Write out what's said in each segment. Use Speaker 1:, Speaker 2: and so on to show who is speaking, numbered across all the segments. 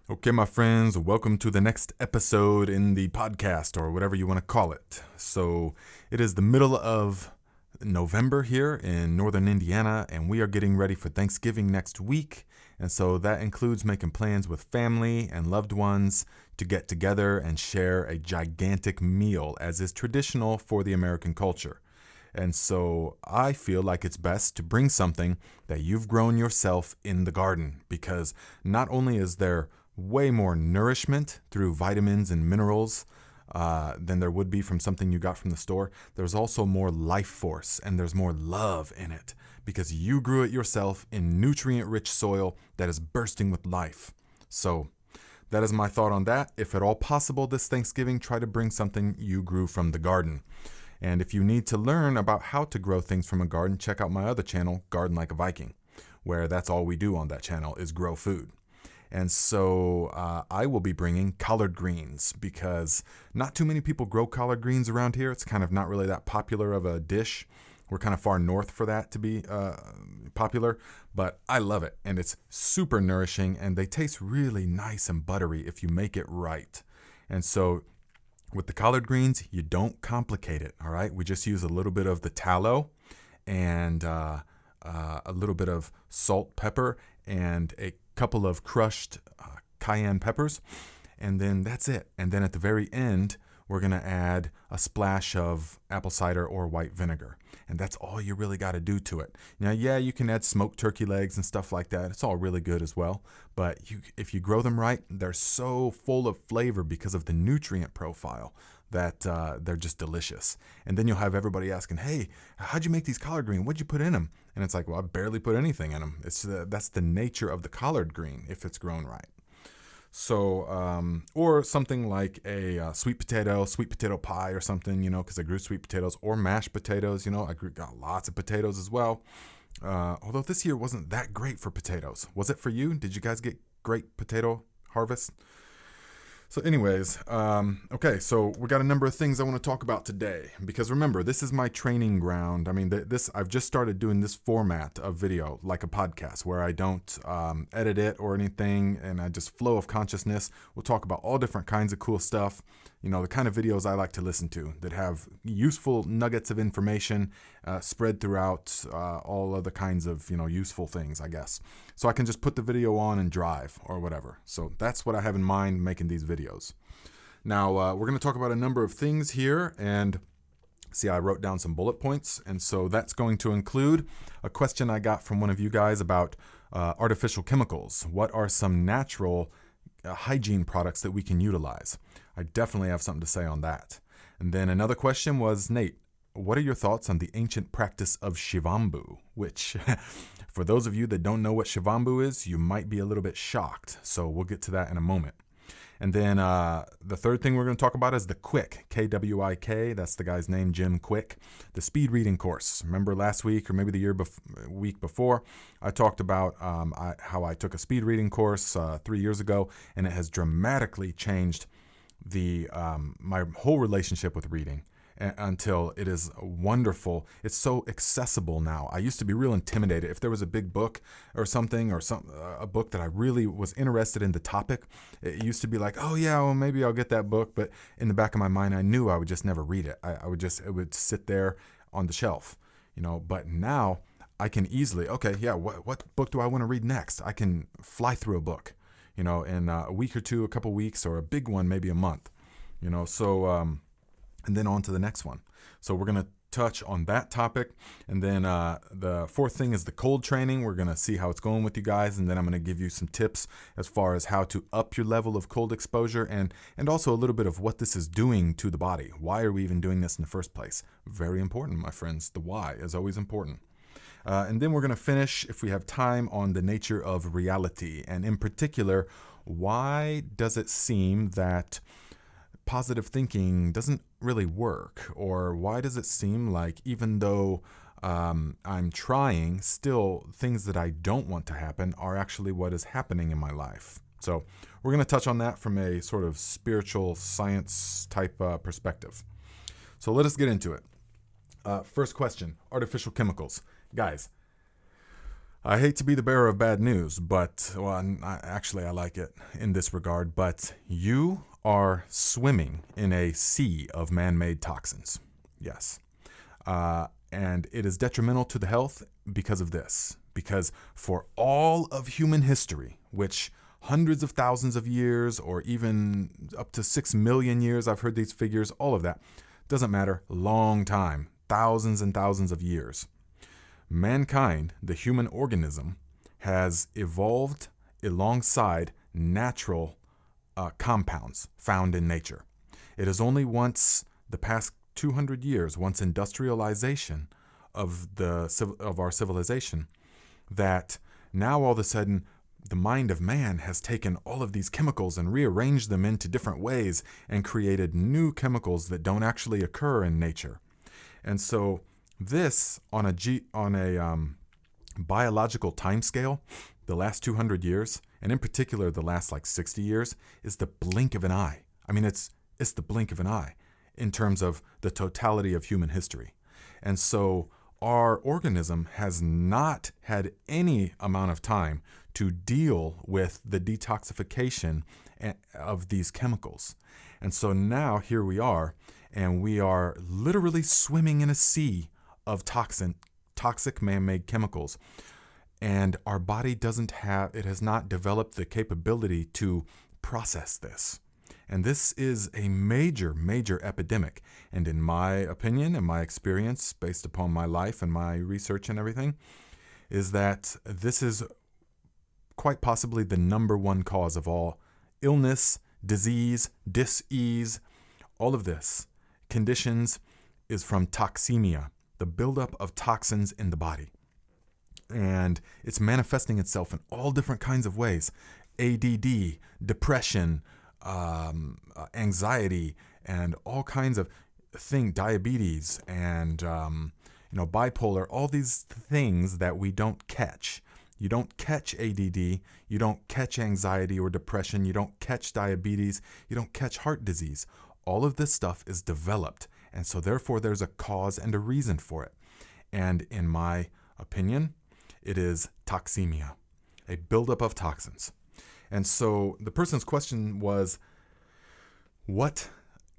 Speaker 1: Okay, my friends, welcome to the next episode in the podcast or whatever you want to call it. So, it is the middle of November here in northern Indiana, and we are getting ready for Thanksgiving next week. And so that includes making plans with family and loved ones to get together and share a gigantic meal, as is traditional for the American culture. And so I feel like it's best to bring something that you've grown yourself in the garden, because not only is there way more nourishment through vitamins and minerals than there would be from something you got from the store, there's also more life force and there's more love in it because you grew it yourself in nutrient-rich soil that is bursting with life. So that is my thought on that. If at all possible this Thanksgiving, try to bring something you grew from the garden. And if you need to learn about how to grow things from a garden, check out my other channel, Garden Like a Viking, where that's all we do on that channel is grow food. And so I will be bringing collard greens because not too many people grow collard greens around here. It's kind of not really that popular of a dish. We're kind of far north for that to be popular, but I love it. And it's super nourishing and they taste really nice and buttery if you make it right. And so with the collard greens, you don't complicate it, all right? We just use a little bit of the tallow and a little bit of salt, pepper, and a couple of crushed cayenne peppers, and then that's it. And then at the very end, we're going to add a splash of apple cider or white vinegar. And that's all you really got to do to it. Now, yeah, you can add smoked turkey legs and stuff like that. It's all really good as well. But if you grow them right, they're so full of flavor because of the nutrient profile that they're just delicious. And then you'll have everybody asking, hey, how'd you make these collard greens? What'd you put in them? And it's like, well, I barely put anything in them. That's the nature of the collard green if it's grown right. So, or something like a sweet potato pie or something, because I grew sweet potatoes, or mashed potatoes, I got lots of potatoes as well. Although this year wasn't that great for potatoes. Was it for you? Did you guys get great potato harvest? So anyways, okay, so we got a number of things I want to talk about today, because remember, this is my training ground. I mean, I've just started doing this format of video like a podcast where I don't edit it or anything, and I just flow of consciousness. We'll talk about all different kinds of cool stuff, the kind of videos I like to listen to that have useful nuggets of information spread throughout all other kinds of, useful things, I guess. So I can just put the video on and drive or whatever. So that's what I have in mind making these videos. Now, we're going to talk about a number of things here, and see, I wrote down some bullet points, and so that's going to include a question I got from one of you guys about artificial chemicals. What are some natural hygiene products that we can utilize? I definitely have something to say on that. And then another question was, Nate, what are your thoughts on the ancient practice of Shivamboo? Which, for those of you that don't know what Shivamboo is, you might be a little bit shocked. So we'll get to that in a moment. And then the third thing we're going to talk about is the Quick, Kwik. That's the guy's name, Jim Quick, the speed reading course. Remember last week or maybe the week before, I talked about how I took a speed reading course 3 years ago, and it has dramatically changed my whole relationship with reading until it is wonderful. It's so accessible now. I used to be real intimidated. If there was a big book or something, or a book that I really was interested in the topic, it used to be like, oh yeah, well maybe I'll get that book. But in the back of my mind, I knew I would just never read it. It would sit there on the shelf, But now I can easily, okay, yeah, what book do I want to read next? I can fly through a book, in a week or two, a couple weeks, or a big one, maybe a month, so, and then on to the next one. So we're going to touch on that topic. And then the fourth thing is the cold training. We're going to see how it's going with you guys. And then I'm going to give you some tips as far as how to up your level of cold exposure, and also a little bit of what this is doing to the body. Why are we even doing this in the first place? Very important, my friends. The why is always important. And then we're going to finish, if we have time, on the nature of reality. And in particular, why does it seem that positive thinking doesn't really work? Or why does it seem like even though I'm trying, still things that I don't want to happen are actually what is happening in my life? So we're going to touch on that from a sort of spiritual science type perspective. So let us get into it. First question, artificial chemicals. Guys, I hate to be the bearer of bad news, but, I like it in this regard, but you are swimming in a sea of man-made toxins. Yes. And it is detrimental to the health because of this. Because for all of human history, which hundreds of thousands of years or even up to 6 million years, I've heard these figures, all of that, doesn't matter, long time, thousands and thousands of years. Mankind, the human organism, has evolved alongside natural compounds found in nature. It is only once the past 200 years, once industrialization of our civilization, that now all of a sudden the mind of man has taken all of these chemicals and rearranged them into different ways and created new chemicals that don't actually occur in nature. And so this, on a biological timescale, the last 200 years, and in particular the last 60 years, is the blink of an eye. I mean, it's the blink of an eye in terms of the totality of human history. And so our organism has not had any amount of time to deal with the detoxification of these chemicals. And so now here we are, and we are literally swimming in a sea of toxic man-made chemicals. And our body has not developed the capability to process this. And this is a major, major epidemic. And in my opinion, and my experience, based upon my life and my research and everything, is that this is quite possibly the number one cause of all illness, disease, dis-ease, all of this conditions is from toxemia, the buildup of toxins in the body. And it's manifesting itself in all different kinds of ways. ADD, depression, anxiety, and all kinds of things, diabetes, and bipolar, all these things that we don't catch. You don't catch ADD, you don't catch anxiety or depression, you don't catch diabetes, you don't catch heart disease. All of this stuff is developed, and so therefore there's a cause and a reason for it. And in my opinion, it is toxemia, a buildup of toxins. And so the person's question was, what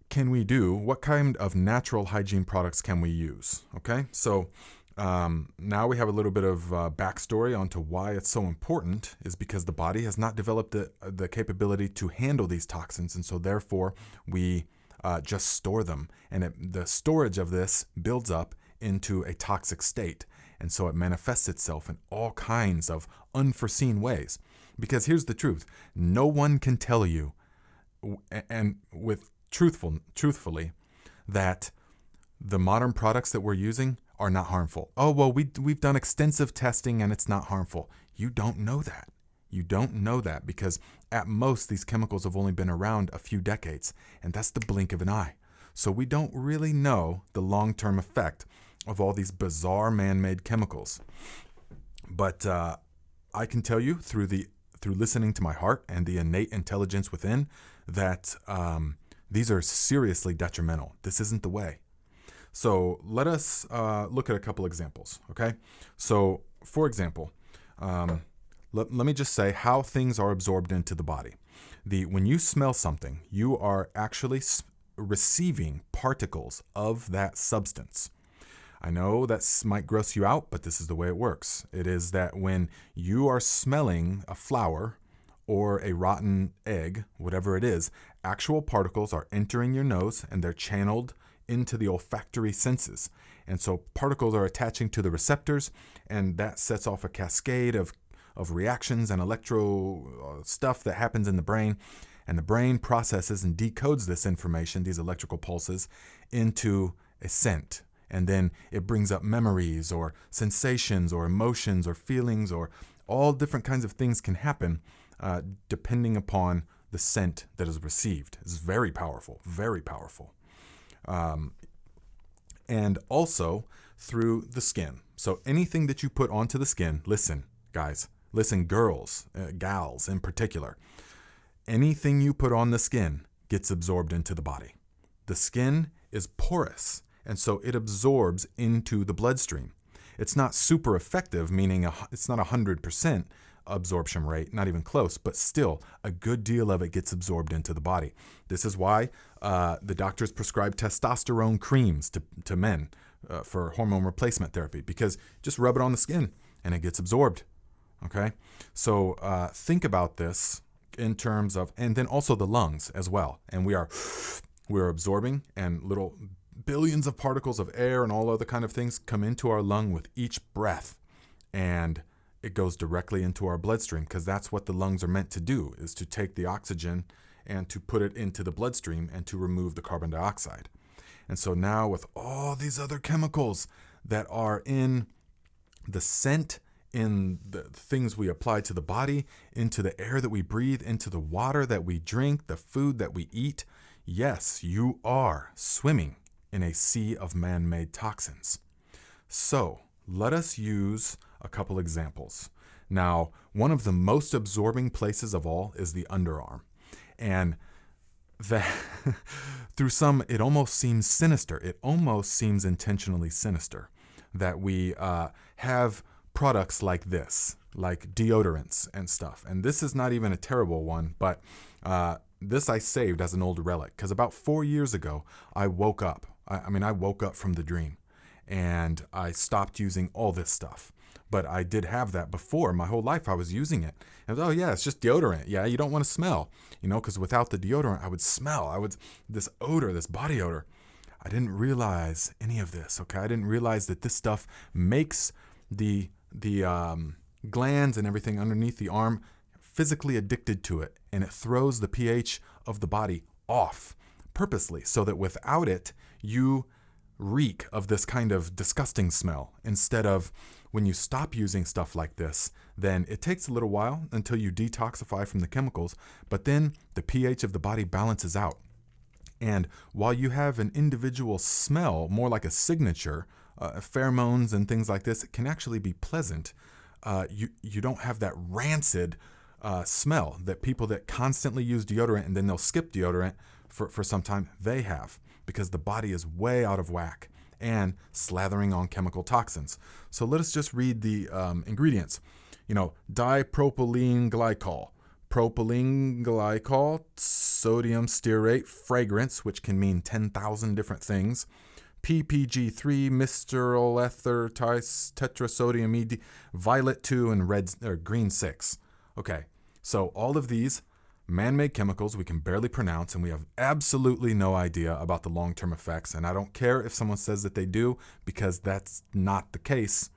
Speaker 1: can we do? What kind of natural hygiene products can we use? Okay, so now we have a little bit of backstory onto why it's so important, is because the body has not developed the capability to handle these toxins. And so therefore we just store them. And the storage of this builds up into a toxic state. And so it manifests itself in all kinds of unforeseen ways. Because here's the truth. No one can tell you, and with truthfully, that the modern products that we're using are not harmful. Oh, well, we've done extensive testing and it's not harmful. You don't know that. You don't know that because at most these chemicals have only been around a few decades, and that's the blink of an eye. So we don't really know the long-term effect of all these bizarre man-made chemicals. But I can tell you through listening to my heart and the innate intelligence within that these are seriously detrimental. This isn't the way. So let us look at a couple examples, okay? So, for example, let me just say how things are absorbed into the body. When you smell something, you are actually receiving particles of that substance. I know that might gross you out, but this is the way it works. It is that when you are smelling a flower or a rotten egg, whatever it is, actual particles are entering your nose and they're channeled into the olfactory senses. And so particles are attaching to the receptors, and that sets off a cascade of reactions and electro stuff that happens in the brain. And the brain processes and decodes this information, these electrical pulses, into a scent. And then it brings up memories or sensations or emotions or feelings, or all different kinds of things can happen depending upon the scent that is received. It's very powerful, very powerful. And also through the skin. So anything that you put onto the skin, listen, guys, listen, girls, gals in particular, anything you put on the skin gets absorbed into the body. The skin is porous, and so it absorbs into the bloodstream. It's not super effective, meaning it's not 100% absorption rate, not even close, but still a good deal of it gets absorbed into the body. This is why the doctors prescribe testosterone creams to men for hormone replacement therapy, because just rub it on the skin and it gets absorbed. Okay, so think about this in terms of, and then also the lungs as well. And we're absorbing, and little billions of particles of air and all other kind of things come into our lung with each breath, and it goes directly into our bloodstream, because that's what the lungs are meant to do, is to take the oxygen and to put it into the bloodstream and to remove the carbon dioxide. And so now with all these other chemicals that are in the scent, in the things we apply to the body, into the air that we breathe, into the water that we drink, the food that we eat, yes, you are swimming in a sea of man-made toxins. So let us use a couple examples. Now, one of the most absorbing places of all is the underarm. And that through some, it almost seems sinister. It almost seems intentionally sinister that we have products like this, like deodorants and stuff. And this is not even a terrible one, but this I saved as an old relic, because about 4 years ago, I woke up. I woke up from the dream, and I stopped using all this stuff. But I did have that before. My whole life I was using it. And oh yeah, it's just deodorant. Yeah, you don't want to smell, because without the deodorant, I would smell. This odor, this body odor. I didn't realize any of this, okay? I didn't realize that this stuff makes the glands and everything underneath the arm physically addicted to it, and it throws the pH of the body off purposely, so that without it, you reek of this kind of disgusting smell. Instead of, when you stop using stuff like this, then it takes a little while until you detoxify from the chemicals, but then the pH of the body balances out. And while you have an individual smell, more like a signature, pheromones and things like this, it can actually be pleasant. You don't have that rancid smell that people that constantly use deodorant and then they'll skip deodorant for some time, they have, because the body is way out of whack and slathering on chemical toxins. So let us just read the ingredients. Dipropylene glycol, propylene glycol, sodium stearate, fragrance, which can mean 10,000 different things, PPG3, misterol ether, tetrasodium ED, violet 2, and green 6. Okay, so all of these man-made chemicals we can barely pronounce, and we have absolutely no idea about the long-term effects. And I don't care if someone says that they do, because that's not the case.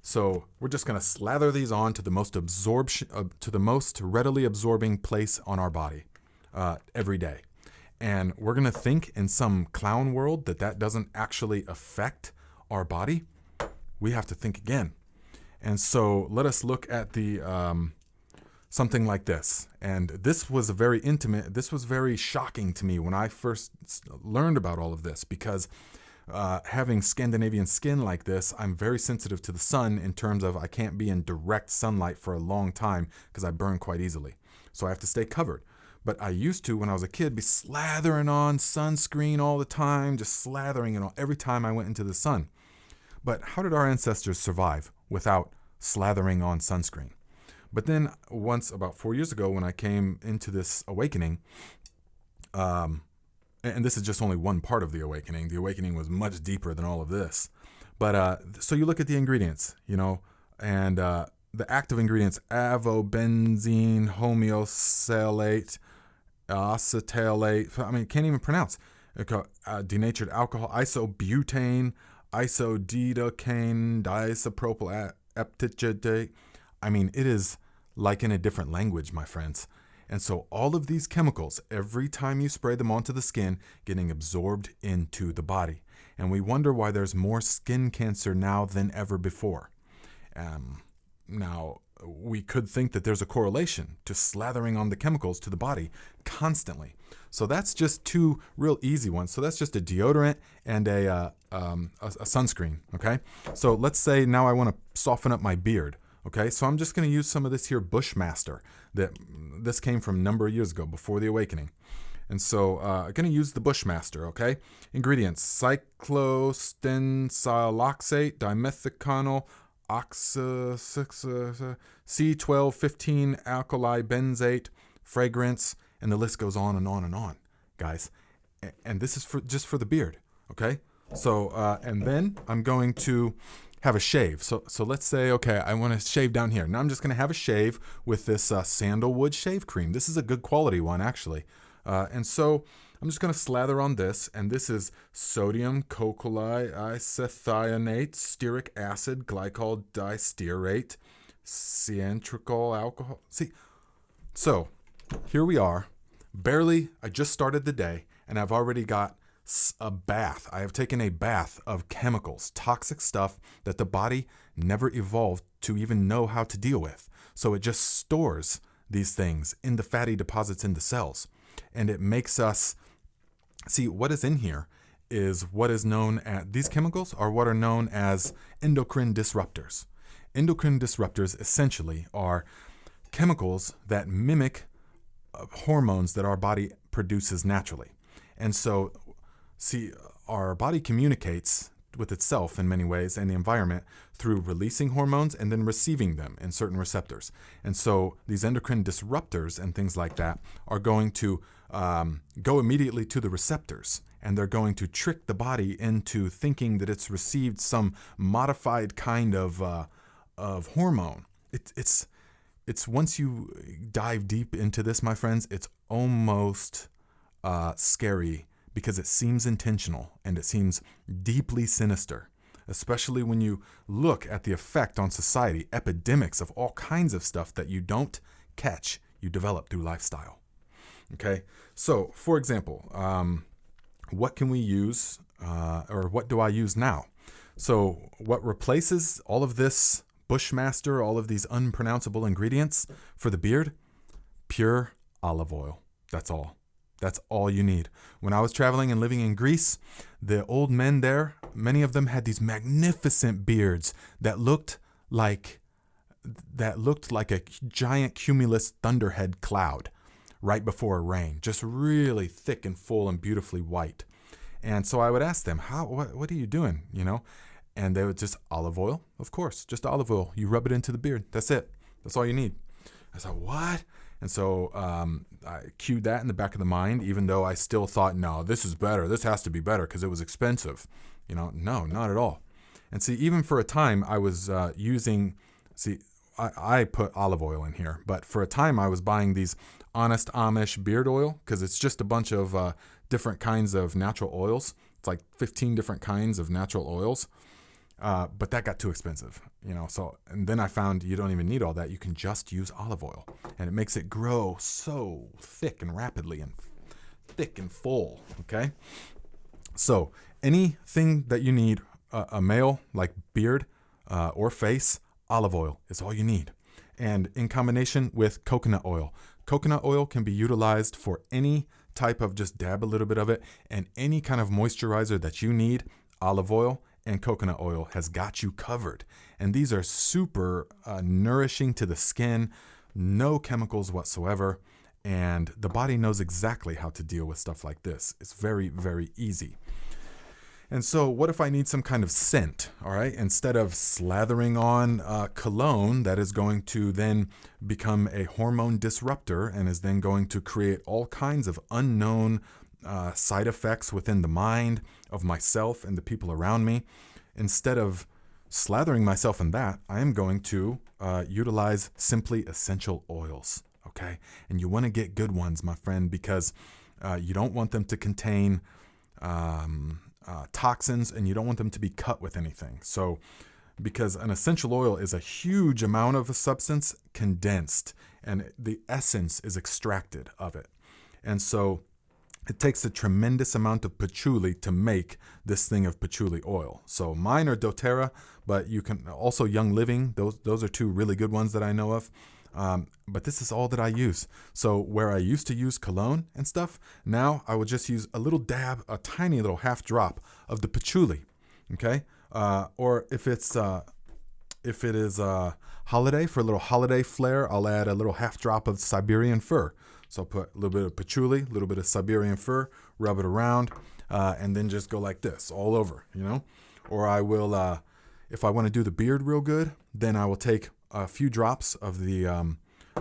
Speaker 1: So we're just going to slather these on to the most readily absorbing place on our body every day. And we're going to think in some clown world that doesn't actually affect our body. We have to think again. And so let us look at the something like this. And this was this was very shocking to me when I first learned about all of this, because having Scandinavian skin like this, I'm very sensitive to the sun in terms of I can't be in direct sunlight for a long time because I burn quite easily. So I have to stay covered. But I used to, when I was a kid, be slathering on sunscreen all the time, just slathering it on every time I went into the sun. But how did our ancestors survive without slathering on sunscreen? But then once, about 4 years ago, when I came into this awakening, and this is just only one part of the awakening was much deeper than all of this. But so you look at the ingredients, and the active ingredients: avobenzene, homeosalate, acetalate. Can't even pronounce. Denatured alcohol, isobutane, isodedocane, diisopropyl eptichate. It is like in a different language, my friends. And so all of these chemicals, every time you spray them onto the skin, getting absorbed into the body. And we wonder why there's more skin cancer now than ever before. Now, we could think that there's a correlation to slathering on the chemicals to the body constantly. So that's just two real easy ones. So that's just a deodorant and a sunscreen, okay? So let's say now I want to soften up my beard, okay? So I'm just going to use some of this here Bushmaster. This came from a number of years ago, before the awakening. And so I'm going to use the Bushmaster, okay? Ingredients: cyclostensiloxate, dimethiconyl, C1215 alkali benzate, fragrance, and the list goes on and on and on, guys. And this is just for the beard, okay? So, and then I'm going to have a shave. So let's say, okay, I want to shave down here. Now I'm just going to have a shave with this sandalwood shave cream. This is a good quality one, actually. And so I'm just going to slather on this, and this is sodium cocolyl isethionate, stearic acid, glycol distearate, cyantrical alcohol. See, so here we are. Barely, I just started the day, and I've already got a bath. I have taken a bath of chemicals, toxic stuff that the body never evolved to even know how to deal with. So it just stores these things in the fatty deposits in the cells. And it makes us see what is in here is what is known as, these chemicals are what are known as endocrine disruptors. Endocrine disruptors essentially are chemicals that mimic hormones that our body produces naturally. And so, see, our body communicates with itself in many ways and the environment through releasing hormones and then receiving them in certain receptors. And so these endocrine disruptors and things like that are going to go immediately to the receptors, and they're going to trick the body into thinking that it's received some modified kind of hormone. It's once you dive deep into this, my friends, it's almost scary, because it seems intentional and it seems deeply sinister, especially when you look at the effect on society, epidemics of all kinds of stuff that you don't catch, you develop through lifestyle. Okay, so for example, what can we use, or what do I use now? So what replaces all of this Bushmaster, all of these unpronounceable ingredients for the beard? Pure olive oil. That's all. That's all you need. When I was traveling and living in Greece, the old men there, many of them had these magnificent beards that looked like a giant cumulus thunderhead cloud right before a rain, just really thick and full and beautifully white. And so I would ask them, what are you doing? You know, and they would just olive oil, of course, just olive oil. You rub it into the beard. That's it. That's all you need. I said, what? And so I cued that in the back of the mind, even though I still thought, no, this is better. This has to be better because it was expensive. You know, no, not at all. And see, even for a time I was I put olive oil in here, but for a time I was buying these Honest Amish beard oil because it's just a bunch of different kinds of natural oils. It's like 15 different kinds of natural oils. But that got too expensive, you know. So, and then I found you don't even need all that. You can just use olive oil, and it makes it grow so thick and rapidly and thick and full. Okay. So anything that you need, a male like beard or face, olive oil is all you need, and in combination with coconut oil. Coconut oil can be utilized for any type of, just dab a little bit of it, and any kind of moisturizer that you need. Olive oil and coconut oil has got you covered. And these are super nourishing to the skin, no chemicals whatsoever. And the body knows exactly how to deal with stuff like this. It's very, very easy. And so what if I need some kind of scent, all right? Instead of slathering on cologne that is going to then become a hormone disruptor and is then going to create all kinds of unknown side effects within the mind of myself and the people around me. Instead of slathering myself in that, I am going to utilize simply essential oils, okay? And you want to get good ones, my friend, because you don't want them to contain toxins, and you don't want them to be cut with anything. So, because an essential oil is a huge amount of a substance condensed, and the essence is extracted of it. And so it takes a tremendous amount of patchouli to make this thing of patchouli oil. So mine are doTERRA, but you can also Young Living. Those are two really good ones that I know of. But this is all that I use. So where I used to use cologne and stuff, now I would just use a little dab, a tiny little half drop of the patchouli. Okay. Or if If it is a holiday, for a little holiday flair, I'll add a little half drop of Siberian fir. So I'll put a little bit of patchouli, a little bit of Siberian fir, rub it around, and then just go like this all over, Or I will, if I want to do the beard real good, then I will take a few drops of the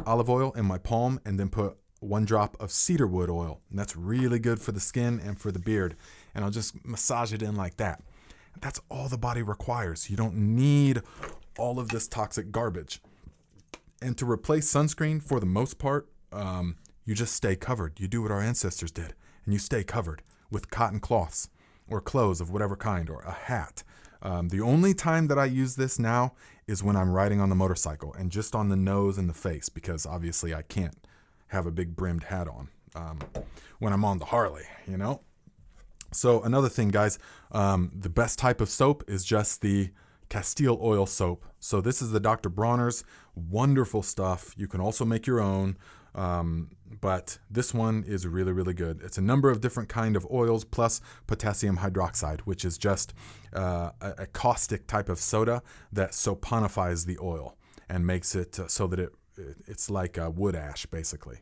Speaker 1: olive oil in my palm and then put 1 drop of cedarwood oil. And that's really good for the skin and for the beard. And I'll just massage it in like that. That's all the body requires. You don't need all of this toxic garbage. And to replace sunscreen, for the most part, you just stay covered. You do what our ancestors did, and you stay covered with cotton cloths or clothes of whatever kind or a hat. The only time that I use this now is when I'm riding on the motorcycle and just on the nose and the face, because obviously I can't have a big brimmed hat on when I'm on the Harley, So another thing, guys, the best type of soap is just the Castile oil soap. So this is the Dr. Bronner's, wonderful stuff. You can also make your own. But this one is really, really good. It's a number of different kind of oils plus potassium hydroxide, which is just a caustic type of soda that soponifies the oil and makes it so that it's like wood ash, basically.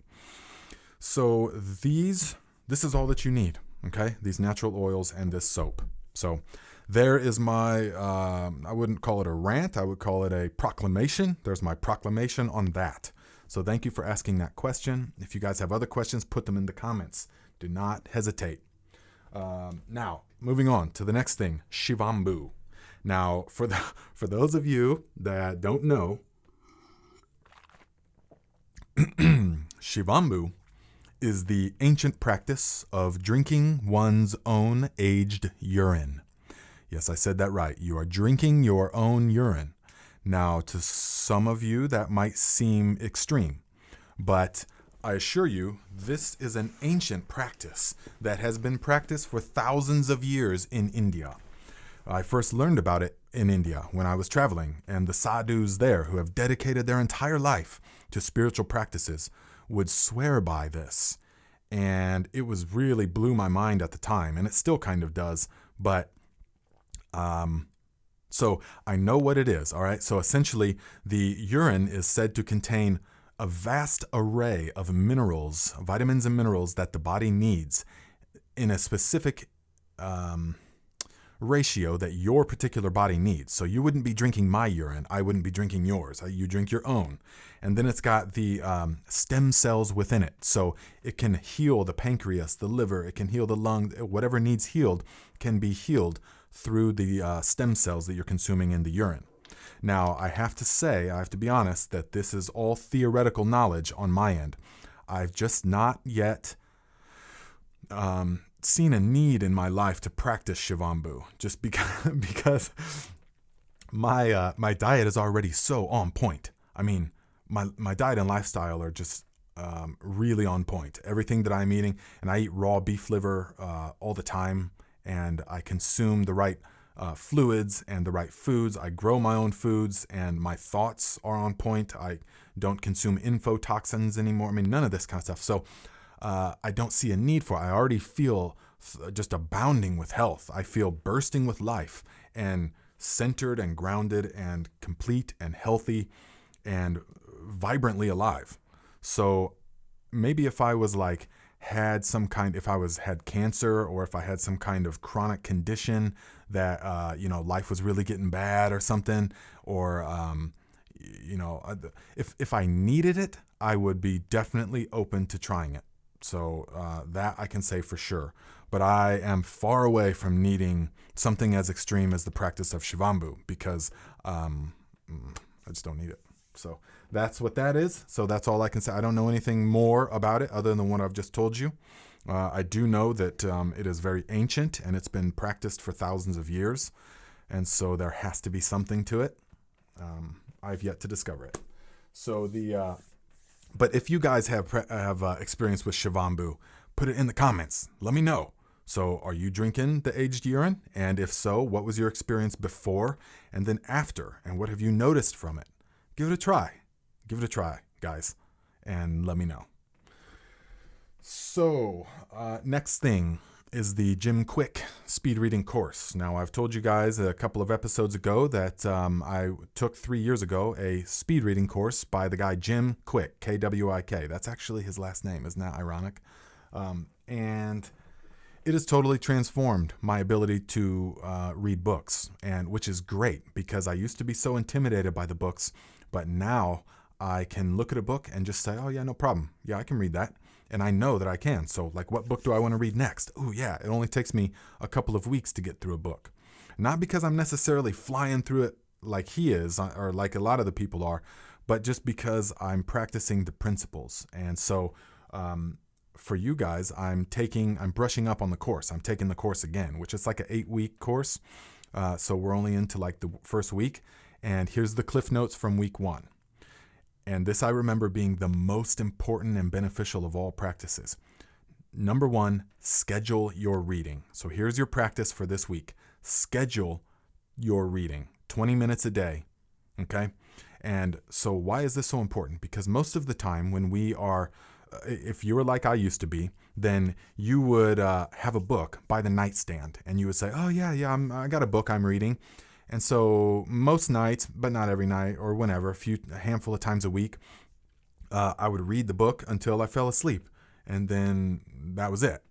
Speaker 1: So this is all that you need, okay? These natural oils and this soap. So there is my, I wouldn't call it a rant. I would call it a proclamation. There's my proclamation on that. So thank you for asking that question. If you guys have other questions, put them in the comments. Do not hesitate. Now, moving on to the next thing, Shivamboo. Now, for those of you that don't know, Shivamboo is the ancient practice of drinking one's own aged urine. Yes, I said that right. You are drinking your own urine. Now, to some of you, that might seem extreme, but I assure you, this is an ancient practice that has been practiced for thousands of years in India. I first learned about it in India when I was traveling, and the sadhus there, who have dedicated their entire life to spiritual practices, would swear by this. And it was really blew my mind at the time, and it still kind of does, but so I know what it is, all right? So essentially, the urine is said to contain a vast array of minerals, vitamins and minerals that the body needs in a specific ratio that your particular body needs. So you wouldn't be drinking my urine. I wouldn't be drinking yours. You drink your own. And then it's got the stem cells within it. So it can heal the pancreas, the liver. It can heal the lung. Whatever needs healed can be healed through the stem cells that you're consuming in the urine. Now, I have to be honest, that this is all theoretical knowledge on my end. I've just not yet seen a need in my life to practice Shivamboo, just because my diet is already so on point. I mean, my diet and lifestyle are just really on point. Everything that I'm eating, and I eat raw beef liver all the time, and I consume the right fluids and the right foods. I grow my own foods, and my thoughts are on point. I don't consume infotoxins anymore. I mean, none of this kind of stuff. So I don't see a need for it. I already feel just abounding with health. I feel bursting with life and centered and grounded and complete and healthy and vibrantly alive. So maybe if I was like, had cancer, or if I had some kind of chronic condition that, life was really getting bad or something, or, if I needed it, I would be definitely open to trying it. So that I can say for sure. But I am far away from needing something as extreme as the practice of Shivamboo, because I just don't need it. So that's what that is. So that's all I can say. I don't know anything more about it other than what I've just told you. I do know that it is very ancient, and it's been practiced for thousands of years. And so there has to be something to it. I've yet to discover it. So but if you guys have experience with Shivamboo, put it in the comments. Let me know. So are you drinking the aged urine? And if so, what was your experience before and then after? And what have you noticed from it? Give it a try. Give it a try, guys, and let me know. So next thing, is the Jim Quick speed reading course. Now, I've told you guys a couple of episodes ago that I took 3 years ago a speed reading course by the guy Jim Quick, Kwik. That's actually his last name. Isn't that ironic? And it has totally transformed my ability to read books, and which is great because I used to be so intimidated by the books, but now I can look at a book and just say, oh yeah, no problem. Yeah, I can read that. And I know that I can. So like, what book do I want to read next? Oh yeah, it only takes me a couple of weeks to get through a book. Not because I'm necessarily flying through it like he is, or like a lot of the people are, but just because I'm practicing the principles. And so for you guys, I'm brushing up on the course. I'm taking the course again, which is like an 8-week course. So we're only into like the first week. And here's the cliff notes from week 1. And this I remember being the most important and beneficial of all practices. Number 1, schedule your reading. So here's your practice for this week. Schedule your reading, 20 minutes a day, okay? And so why is this so important? Because most of the time when we are, if you were like I used to be, then you would have a book by the nightstand and you would say, oh yeah, I got a book I'm reading. And so most nights, but not every night or whenever, a handful of times a week, I would read the book until I fell asleep. And then that was it.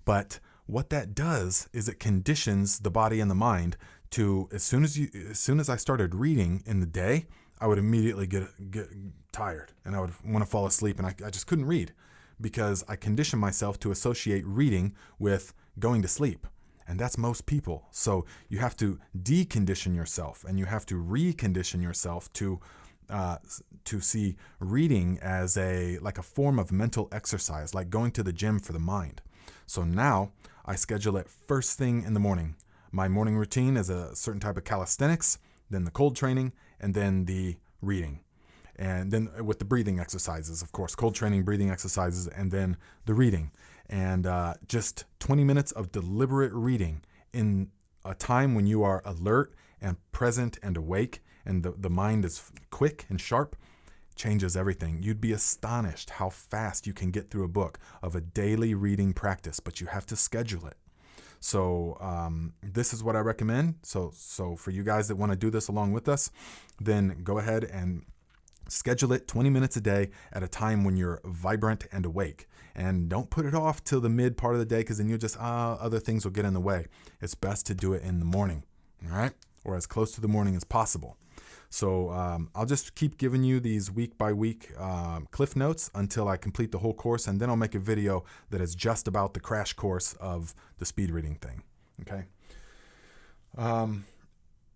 Speaker 1: But what that does is it conditions the body and the mind to, as soon as I started reading in the day, I would immediately get tired and I would want to fall asleep, and I just couldn't read because I conditioned myself to associate reading with going to sleep. And that's most people. So you have to decondition yourself, and you have to recondition yourself to see reading as a form of mental exercise, like going to the gym for the mind. So now I schedule it first thing in the morning. My morning routine is a certain type of calisthenics, then the cold training, and then the reading. And then with the breathing exercises, of course, cold training, breathing exercises, and then the reading. And just 20 minutes of deliberate reading in a time when you are alert and present and awake, and the mind is quick and sharp, changes everything. You'd be astonished how fast you can get through a book of a daily reading practice, but you have to schedule it. So this is what I recommend. So for you guys that want to do this along with us, then go ahead and schedule it 20 minutes a day at a time when you're vibrant and awake. And don't put it off till the mid part of the day, because then you'll just, other things will get in the way. It's best to do it in the morning, all right? Or as close to the morning as possible. So I'll just keep giving you these week by week cliff notes until I complete the whole course, and then I'll make a video that is just about the crash course of the speed reading thing, okay?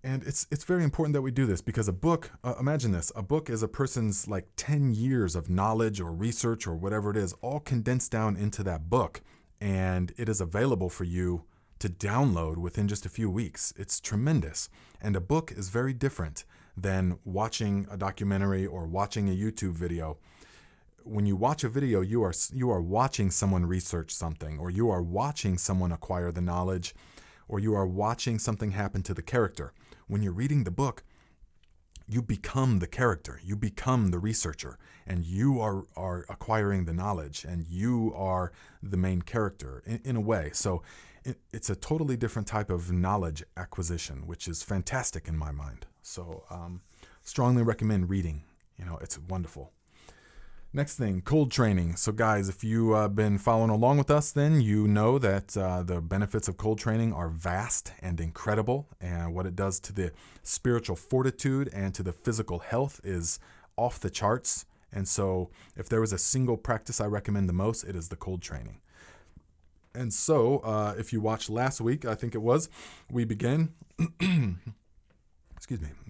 Speaker 1: And it's very important that we do this, because a book, imagine this, a book is a person's 10 years of knowledge or research or whatever it is, all condensed down into that book, and it is available for you to download within just a few weeks. It's tremendous. And a book is very different than watching a documentary or watching a YouTube video. When you watch a video, you are watching someone research something, or you are watching someone acquire the knowledge, or you are watching something happen to the character. When you're reading the book, you become the character, you become the researcher, and you are acquiring the knowledge, and you are the main character in a way. So it's a totally different type of knowledge acquisition, which is fantastic in my mind. So strongly recommend reading. It's wonderful. Next thing, cold training. So guys, if you've been following along with us, then you know that the benefits of cold training are vast and incredible. And what it does to the spiritual fortitude and to the physical health is off the charts. And so if there was a single practice I recommend the most, it is the cold training. And so if you watched last week, I think it was, we began...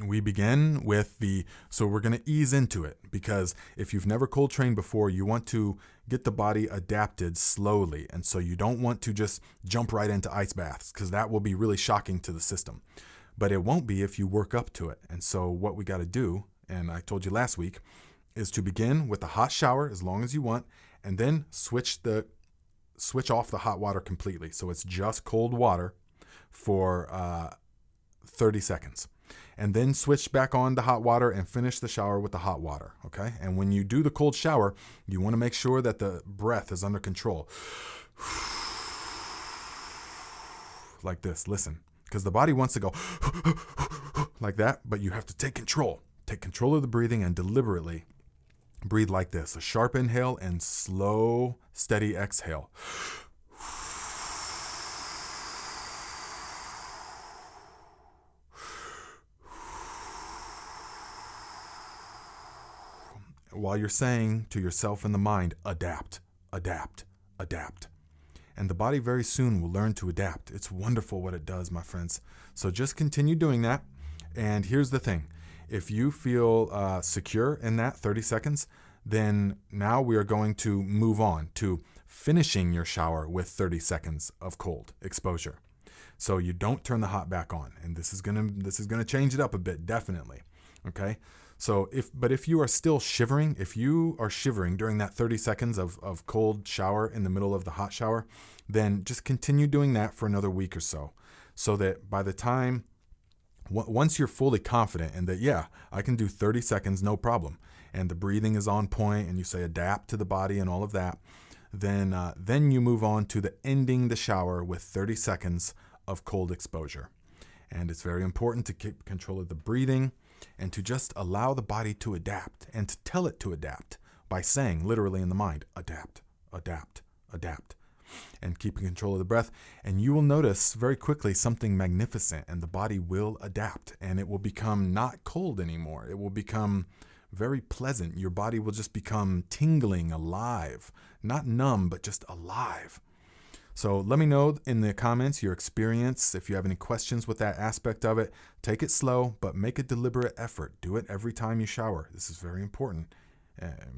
Speaker 1: We begin with so we're going to ease into it, because if you've never cold trained before, you want to get the body adapted slowly. And so you don't want to just jump right into ice baths, because that will be really shocking to the system. But it won't be if you work up to it. And so what we got to do, and I told you last week, is to begin with a hot shower as long as you want, and then switch off the hot water completely. So it's just cold water for 30 seconds. And then switch back on to hot water and finish the shower with the hot water, okay? And when you do the cold shower, you want to make sure that the breath is under control. like this. Listen, because the body wants to go like that, but you have to take control. Take control of the breathing and deliberately breathe like this. A sharp inhale and slow, steady exhale. While you're saying to yourself in the mind, adapt, adapt, adapt. And the body very soon will learn to adapt. It's wonderful what it does, my friends. So just continue doing that. And here's the thing. If you feel secure in that 30 seconds, then now we are going to move on to finishing your shower with 30 seconds of cold exposure. So you don't turn the hot back on. And this is gonna change it up a bit, definitely. Okay? So if you are still shivering, if you are shivering during that 30 seconds of cold shower in the middle of the hot shower, then just continue doing that for another week or so that by the time, once you're fully confident in that, yeah, I can do 30 seconds, no problem, and the breathing is on point and you say adapt to the body and all of that, then you move on to the ending the shower with 30 seconds of cold exposure. And it's very important to keep control of the breathing and to just allow the body to adapt and to tell it to adapt by saying literally in the mind, adapt, adapt, adapt, and keeping control of the breath. And you will notice very quickly something magnificent, and the body will adapt and it will become not cold anymore. It will become very pleasant. Your body will just become tingling, alive, not numb, but just alive. So let me know in the comments your experience. If you have any questions with that aspect of it, take it slow, but make a deliberate effort. Do it every time you shower. This is very important.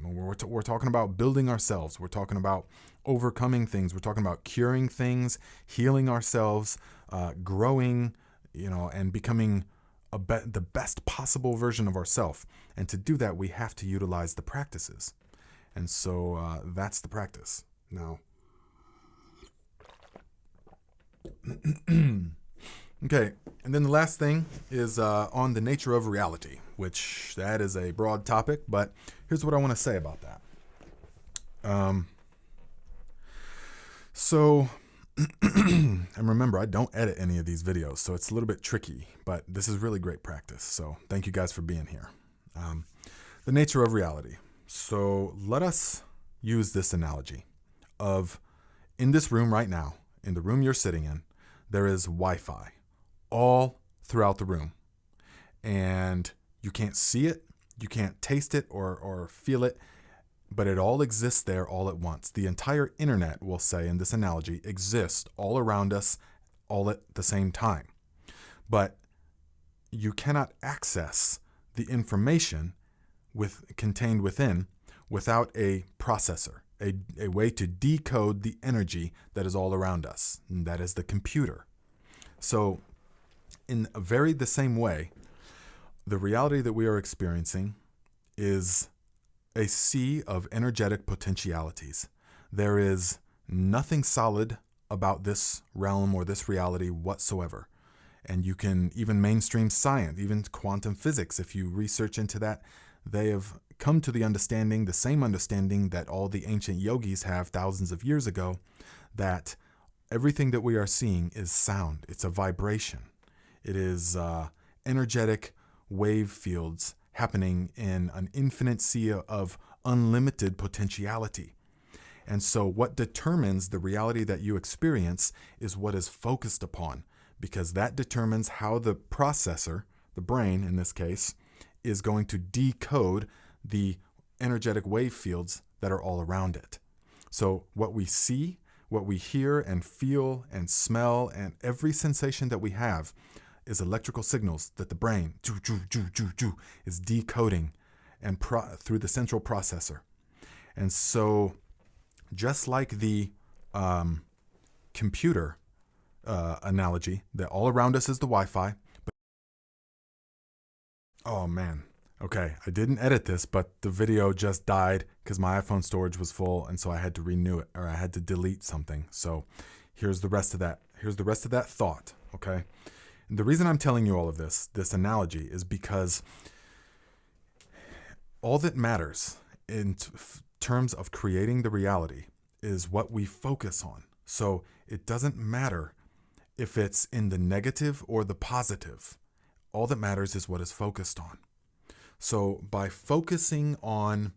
Speaker 1: We're talking about building ourselves. We're talking about overcoming things. We're talking about curing things, healing ourselves, growing, and becoming the best possible version of ourselves. And to do that, we have to utilize the practices. And so that's the practice. Now, okay, and then the last thing is on the nature of reality, which that is a broad topic, but here's what I want to say about that. And remember, I don't edit any of these videos, so it's a little bit tricky, but this is really great practice. So thank you guys for being here. The nature of reality. So let us use this analogy of in this room right now, in the room you're sitting in, there is Wi-Fi all throughout the room. And you can't see it, you can't taste it or feel it, but it all exists there all at once. The entire internet, we'll say in this analogy, exists all around us all at the same time. But you cannot access the information contained within without a processor. A way to decode the energy that is all around us, and that is the computer. So in the same way, the reality that we are experiencing is a sea of energetic potentialities. There is nothing solid about this realm or this reality whatsoever. And you can, even mainstream science, even quantum physics, if you research into that, they have come to the same understanding that all the ancient yogis have thousands of years ago, that everything that we are seeing is sound. It's a vibration. It is energetic wave fields happening in an infinite sea of unlimited potentiality. And so what determines the reality that you experience is what is focused upon, because that determines how the processor, the brain in this case, is going to decode the energetic wave fields that are all around it. So what we see, what we hear and feel and smell, and every sensation that we have is electrical signals that the brain is decoding and through the central processor. And so just like the computer analogy, that all around us is the Wi-Fi. Oh man. Okay, I didn't edit this, but the video just died because my iPhone storage was full, and so I had to renew it, or I had to delete something. So here's the rest of that. Here's the rest of that thought, okay? And the reason I'm telling you all of this analogy, is because all that matters in terms of creating the reality is what we focus on. So it doesn't matter if it's in the negative or the positive. All that matters is what is focused on. So by focusing on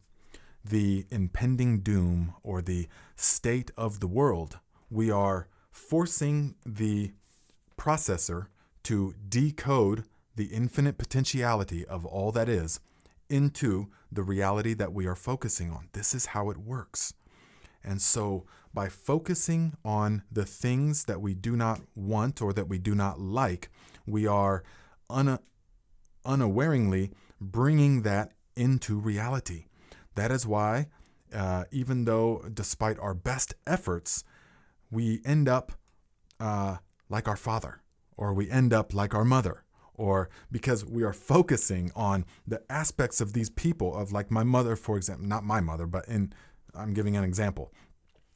Speaker 1: the impending doom or the state of the world, we are forcing the processor to decode the infinite potentiality of all that is into the reality that we are focusing on. This is how it works. And so by focusing on the things that we do not want or that we do not like, we are unawareingly bringing that into reality. That is why, even though despite our best efforts, we end up like our father, or we end up like our mother, or because we are focusing on the aspects of these people, of like my mother, for example, not my mother, but I'm giving an example.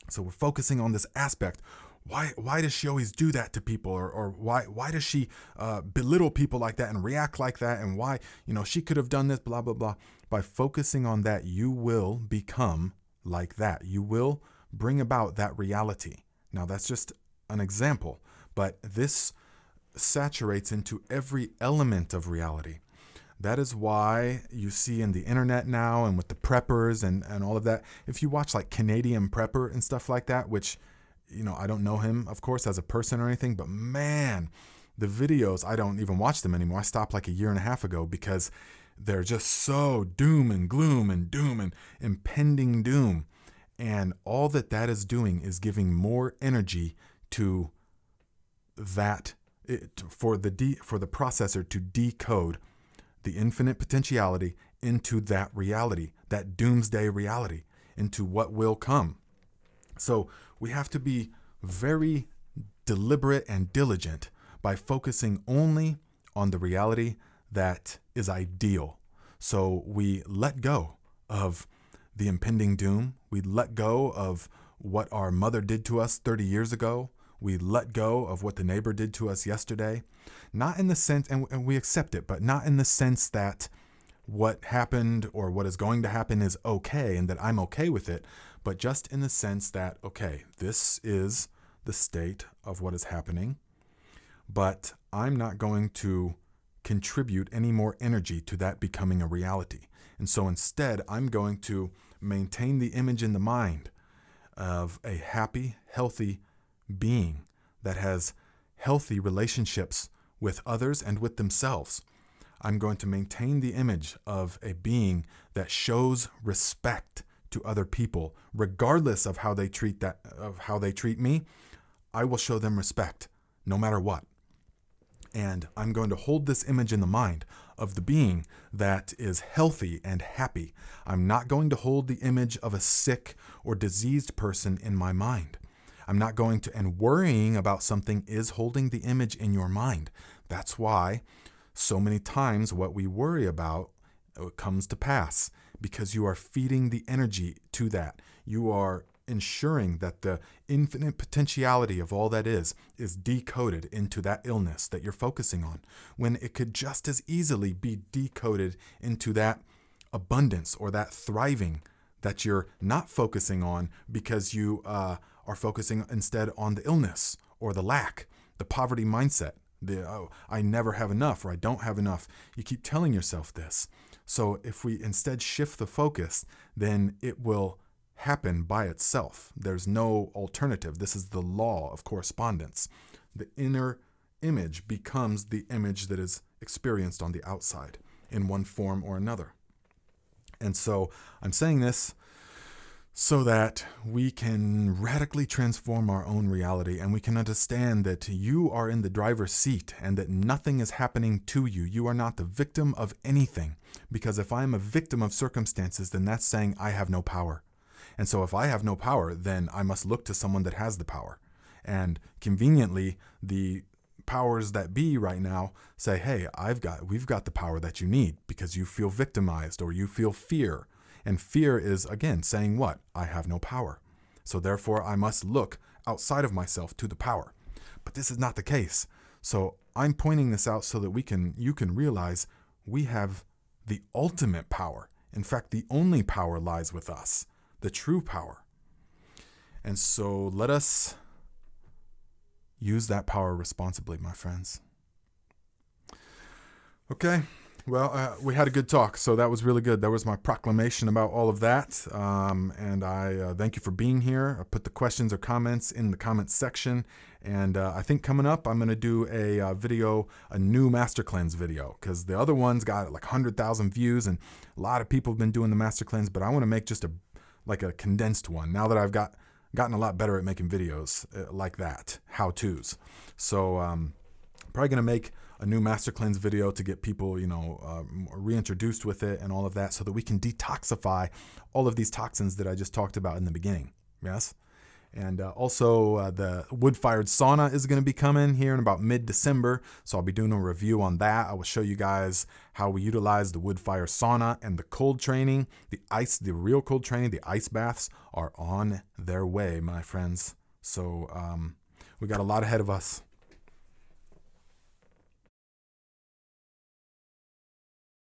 Speaker 1: So we're focusing on this aspect. Why does she always do that to people? Or why does she belittle people like that and react like that? And why, she could have done this, blah, blah, blah. By focusing on that, you will become like that. You will bring about that reality. Now, that's just an example, but this saturates into every element of reality. That is why you see in the internet now and with the preppers and all of that, if you watch like Canadian Prepper and stuff like that, which, I don't know him, of course, as a person or anything, but man, the videos, I don't even watch them anymore. I stopped like a year and a half ago because they're just so doom and gloom and doom and impending doom. And all that is doing is giving more energy to that, for the processor to decode the infinite potentiality into that reality, that doomsday reality, into what will come. So we have to be very deliberate and diligent by focusing only on the reality that is ideal. So we let go of the impending doom. We let go of what our mother did to us 30 years ago. We let go of what the neighbor did to us yesterday. Not in the sense, and we accept it, but not in the sense that what happened or what is going to happen is okay and that I'm okay with it, but just in the sense that, okay, this is the state of what is happening, but I'm not going to contribute any more energy to that becoming a reality. And so instead, I'm going to maintain the image in the mind of a happy, healthy being that has healthy relationships with others and with themselves. I'm going to maintain the image of a being that shows respect to other people, regardless of how they treat me. I will show them respect no matter what. And I'm going to hold this image in the mind of the being that is healthy and happy. I'm not going to hold the image of a sick or diseased person in my mind. I'm not going to, and worrying about something is holding the image in your mind. That's why so many times what we worry about comes to pass, because you are feeding the energy to that. You are ensuring that the infinite potentiality of all that is decoded into that illness that you're focusing on, when it could just as easily be decoded into that abundance or that thriving that you're not focusing on, because you are focusing instead on the illness or the lack, the poverty mindset, I never have enough, or I don't have enough. You keep telling yourself this. So if we instead shift the focus, then it will happen by itself. There's no alternative. This is the law of correspondence. The inner image becomes the image that is experienced on the outside in one form or another. And so I'm saying this so that we can radically transform our own reality, and we can understand that you are in the driver's seat and that nothing is happening to you. You are not the victim of anything, because if I am a victim of circumstances, then that's saying I have no power. And so if I have no power, then I must look to someone that has the power. And conveniently, the powers that be right now say, hey, we've got the power that you need, because you feel victimized or you feel fear. And fear is, again, saying what? I have no power. So therefore, I must look outside of myself to the power. But this is not the case. So I'm pointing this out so that you can realize we have the ultimate power. In fact, the only power lies with us, the true power. And so let us use that power responsibly, my friends. Okay. Well, we had a good talk, so that was really good. That was my proclamation about all of that. And I thank you for being here. I put the questions or comments in the comments section. And I think coming up, I'm going to do a video, a new Master Cleanse video, because the other ones got like 100,000 views, and a lot of people have been doing the Master Cleanse, but I want to make just a condensed one now that I've gotten a lot better at making videos like that, how-tos. So probably going to make a new Master Cleanse video to get people, reintroduced with it and all of that, so that we can detoxify all of these toxins that I just talked about in the beginning. Yes. And also the wood-fired sauna is going to be coming here in about mid-December. So I'll be doing a review on that. I will show you guys how we utilize the wood-fire sauna and the cold training, the real cold training, the ice baths are on their way, my friends. So we got a lot ahead of us.